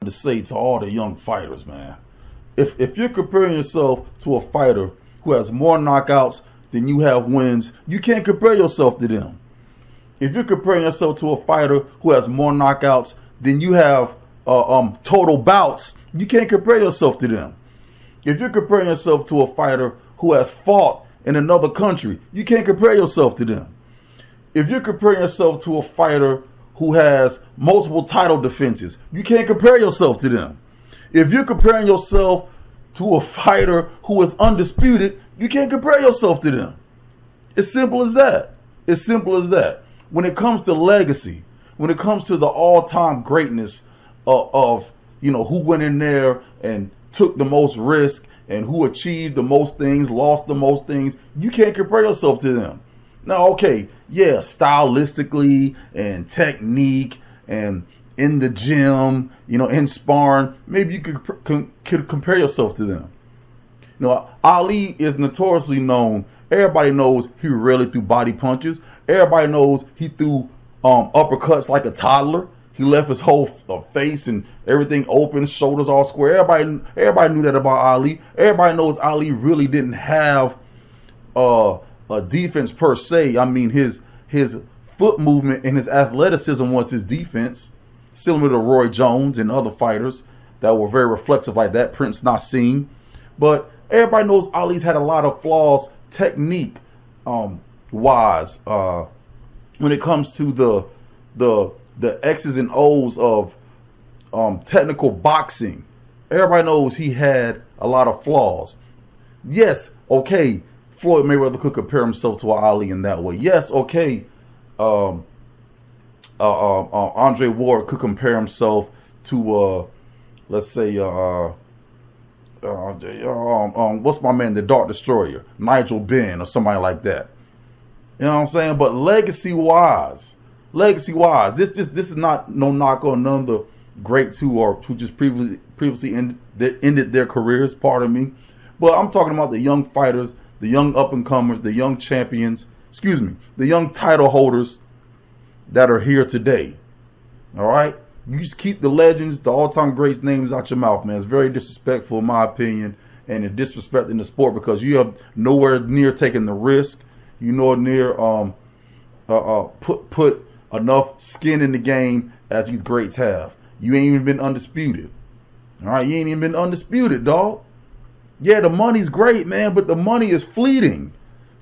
to say to all the young fighters, man, if you're comparing yourself to a fighter who has more knockouts than you have wins, you can't compare yourself to them. If you're comparing yourself to a fighter who has more knockouts than you have total bouts, you can't compare yourself to them. If you're comparing yourself to a fighter who has fought in another country, you can't compare yourself to them. If you're comparing yourself to a fighter who has multiple title defenses, you can't compare yourself to them. If you're comparing yourself to a fighter who is undisputed, you can't compare yourself to them. It's simple as that. It's simple as that. When it comes to legacy, when it comes to the all-time greatness of who went in there and took the most risk and who achieved the most things, lost the most things, you can't compare yourself to them. Now, okay, yeah, stylistically and technique and in the gym, in sparring, maybe you could compare yourself to them. Ali is notoriously known. Everybody knows he really threw body punches. Everybody knows he threw uppercuts like a toddler. He left his whole face and everything open, shoulders all square. Everybody knew that about Ali. Everybody knows Ali really didn't have a defense per se. I mean, his foot movement and his athleticism was his defense, similar to Roy Jones and other fighters that were very reflexive like that, Prince Nassim. But everybody knows Ali's had a lot of flaws technique wise when it comes to the X's and O's of technical boxing. Everybody knows he had a lot of flaws. Yes, okay, Floyd Mayweather could compare himself to Ali in that way. Yes, okay, Andre Ward could compare himself to, let's say, what's my man, the Dark Destroyer, Nigel Benn or somebody like that. You know what I'm saying? But legacy-wise, this is not no knock on none of the greats who just previously ended their careers. Pardon me, but I'm talking about the young fighters, the young up and comers, the young champions. Excuse me, the young title holders that are here today. All right, you just keep the legends, the all-time greats names out your mouth, man. It's very disrespectful, in my opinion, and a disrespect in the sport because you have nowhere near taking the risk. You nowhere near put enough skin in the game as these greats have. You ain't even been undisputed. All right, you ain't even been undisputed, dog. Yeah, the money's great, man, but the money is fleeting.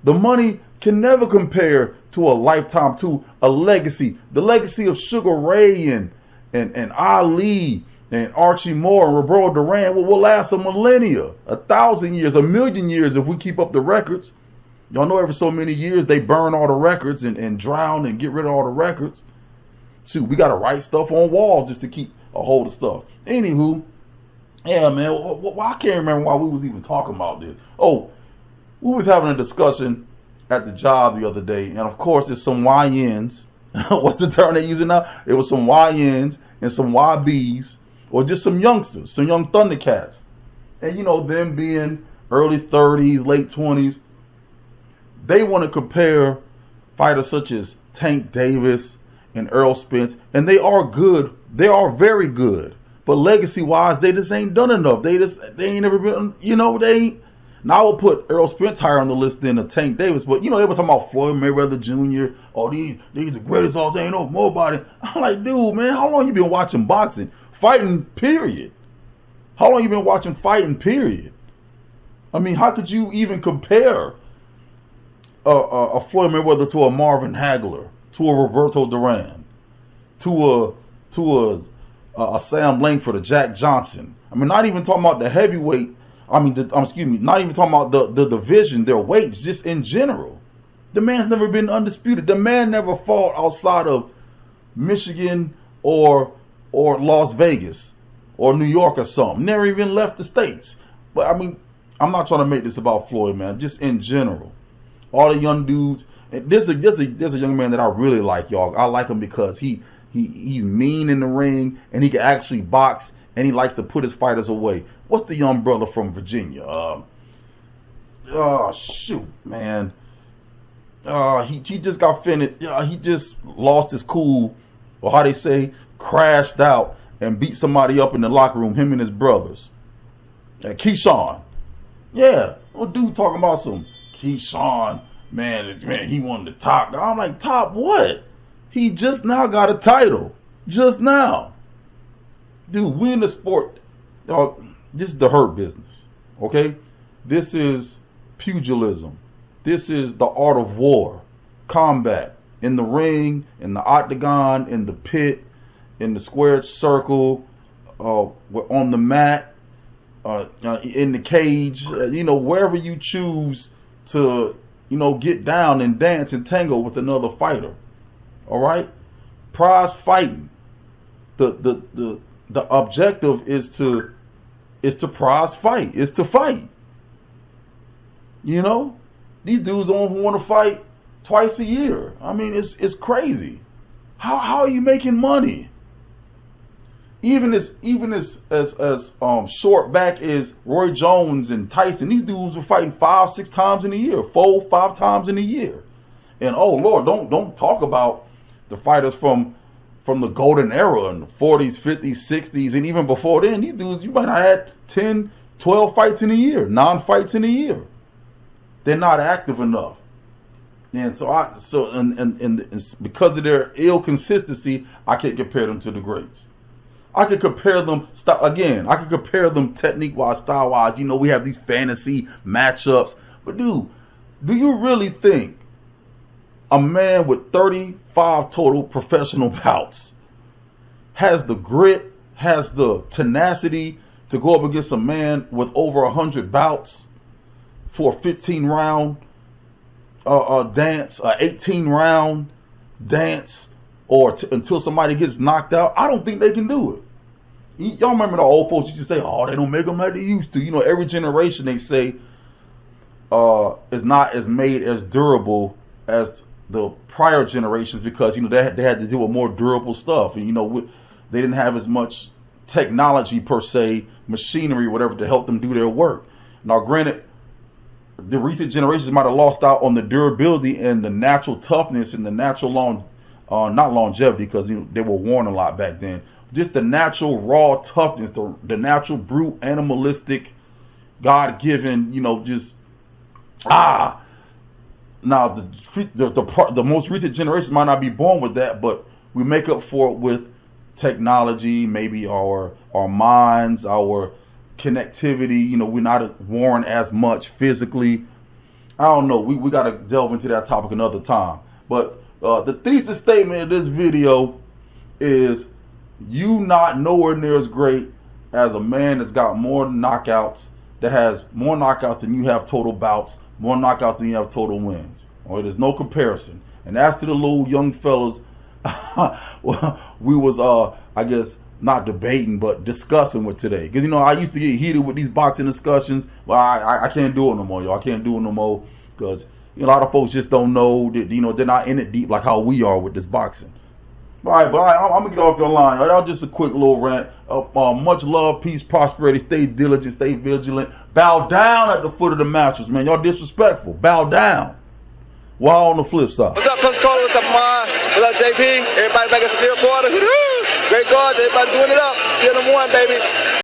The money can never compare to a lifetime, to a legacy. The legacy of Sugar Ray and Ali and Archie Moore and Roberto Duran will last a millennia, 1,000 years, 1,000,000 years if we keep up the records. Y'all know every so many years they burn all the records and drown and get rid of all the records. Shoot, we got to write stuff on walls just to keep a hold of stuff. Anywho, yeah, man, I can't remember why we was even talking about this. Oh, we was having a discussion at the job the other day, and of course it's some YNs. What's the term they using now? It was some YNs and some YBs, or just some youngsters, some young Thundercats. And them being early 30s, late 20s, they want to compare fighters such as Tank Davis and Errol Spence, and they are good. They are very good. But legacy-wise, they just ain't done enough. They ain't never been, they ain't. Now I will put Errol Spence higher on the list than Tank Davis, but they were talking about Floyd Mayweather Jr. Oh, these the greatest all time. No more about it. I'm like, dude, man, how long you been watching boxing? Fighting, period. How long you been watching fighting, period? I mean, how could you even compare a Floyd Mayweather to a Marvin Hagler, to a Roberto Duran, to a Sam Langford, a Jack Johnson? I mean, not even talking about the heavyweight. I mean, not even talking about the division, their weights, just in general. The man's never been undisputed. The man never fought outside of Michigan or Las Vegas or New York or something. Never even left the States. But I mean, I'm not trying to make this about Floyd, man. Just in general, all the young dudes. There's a young man that I really like, y'all. I like him because he's mean in the ring and he can actually box and he likes to put his fighters away. What's the young brother from Virginia? Shoot, man. He just got finished. He just lost his cool, or how they say, crashed out, and beat somebody up in the locker room, him and his brothers. Keyshawn. Yeah, well, dude talking about some Keyshawn, man, he won the top. I'm like, top what? He just now got a title. Just now. Dude, we in the sport. This is the hurt business. Okay? This is pugilism. This is the art of war. Combat. In the ring, in the octagon, in the pit, in the squared circle, on the mat, in the cage, wherever you choose to, get down and dance and tango with another fighter. All right? Prize fighting. The objective is to prize fight. Is to fight. These dudes don't want to fight twice a year. I mean, it's crazy. How are you making money? Even as short back as Roy Jones and Tyson, these dudes were fighting 5-6 times in a year, 4-5 times in a year. And oh Lord, don't talk about the fighters from the golden era in the 40s, 50s, 60s, and even before then. These dudes, you might have had 10, 12 fights in a year, 9 fights in a year. They're not active enough. And and because of their ill consistency, I can't compare them to the greats. I could compare them I could compare them technique-wise, style-wise. We have these fantasy matchups. But dude, do you really think a man with 35 total professional bouts has the grit, has the tenacity to go up against a man with over 100 bouts for a 15-round dance, 18-round dance, or until somebody gets knocked out? I don't think they can do it. Y'all remember the old folks used to say, oh, they don't make them like they used to. Every generation they say is not as made as durable as the prior generations because, they had to deal with more durable stuff. And, they didn't have as much technology per se, machinery, whatever, to help them do their work. Now, granted, the recent generations might have lost out on the durability and the natural toughness and the natural not longevity, because they were worn a lot back then. Just the natural raw toughness, the natural brute, animalistic, God-given, Now the most recent generations might not be born with that, but we make up for it with technology, maybe our minds, our connectivity. We're not worn as much physically. I don't know. We got to delve into that topic another time. But the thesis statement of this video is you not nowhere near as great as a man that's got more knockouts, that has more knockouts than you have total bouts, more knockouts than you have total wins. All right, there's no comparison. And as to the little young fellas, we was I guess not debating but discussing with today, because I used to get heated with these boxing discussions, but I can't do it no more, y'all. I can't do it no more because a lot of folks just don't know that they're not in it deep like how we are with this boxing. All right, but I'm gonna get off your line. All right, just a quick little rant. Much love, peace, prosperity. Stay diligent, stay vigilant. Bow down at the foot of the mattress, man. Y'all disrespectful. Bow down. While on the flip side. What's up, Coach Cole? What's up, Ma? What's up, JP? Everybody back at the field quarter. Great guards. Everybody doing it up. Field number 1, baby.